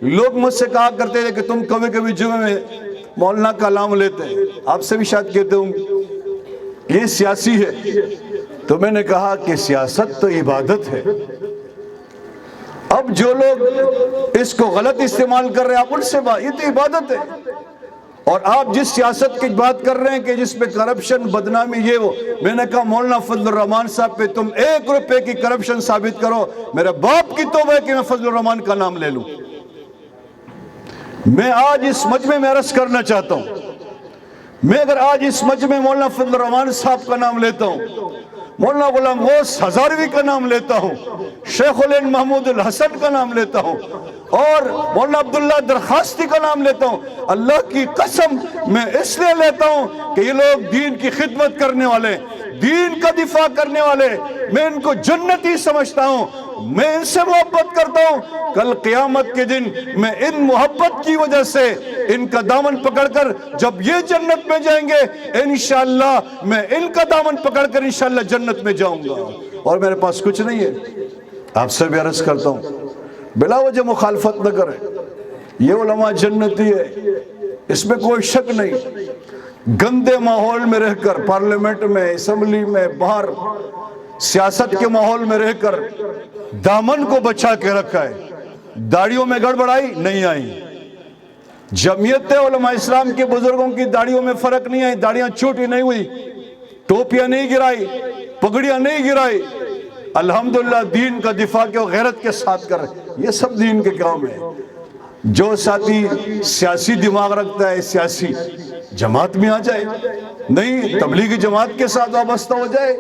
لوگ مجھ سے کہا کرتے تھے کہ تم کبھی کبھی جمعے میں مولانا کا نام لیتے ہیں، آپ سے بھی شاید کہتے ہوں یہ سیاسی ہے، تو میں نے کہا کہ سیاست تو عبادت ہے۔ اب جو لوگ اس کو غلط استعمال کر رہے ہیں آپ ان سے بات، یہ تو عبادت ہے۔ اور آپ جس سیاست کی بات کر رہے ہیں کہ جس پہ کرپشن بدنامی یہ وہ، میں نے کہا مولانا فضل الرحمان صاحب پہ تم 1 روپے کی کرپشن ثابت کرو، میرے باپ کی توبہ ہے کہ میں فضل الرحمان کا نام لے لوں۔ میں آج اس مجمع میں عرض کرنا چاہتا ہوں، میں اگر آج اس مجمع میں مولانا فضل الرحمان صاحب کا نام لیتا ہوں، مولانا غلام غوث ہزاروی کا نام لیتا ہوں، شیخ الہند محمود الحسن کا نام لیتا ہوں، اور مولانا عبداللہ درخواستی کا نام لیتا ہوں، اللہ کی قسم میں اس لیے لیتا ہوں کہ یہ لوگ دین کی خدمت کرنے والے، دین کا دفاع کرنے والے، میں ان کو جنتی سمجھتا ہوں، میں ان سے محبت کرتا ہوں۔ کل قیامت کے دن میں ان محبت کی وجہ سے ان کا دامن پکڑ کر جب یہ جنت میں جائیں گے انشاءاللہ میں ان کا دامن پکڑ کر انشاءاللہ جنت میں جاؤں گا، اور میرے پاس کچھ نہیں ہے۔ آپ سے بھی عرض کرتا ہوں بلا وجہ مخالفت نہ کریں، یہ علماء جنتی ہے، اس میں کوئی شک نہیں۔ گندے ماحول میں رہ کر، پارلیمنٹ میں، اسمبلی میں، باہر سیاست کے ماحول میں رہ کر دامن کو بچا کے رکھا ہے، داڑھیوں میں گڑبڑائی نہیں آئی، جمعیت علماء اسلام کے بزرگوں کی داڑھیوں میں فرق نہیں آئی، داڑھیاں چھوٹی نہیں ہوئی، ٹوپیاں نہیں گرائی، پگڑیاں نہیں گرائی، الحمدللہ دین کا دفاع کے غیرت کے ساتھ کر رہے، یہ سب دین کے کام ہے۔ جو ساتھی سیاسی دماغ رکھتا ہے سیاسی جماعت میں آ جائے، نہیں تبلیغی جماعت کے ساتھ وابستہ ہو جائے۔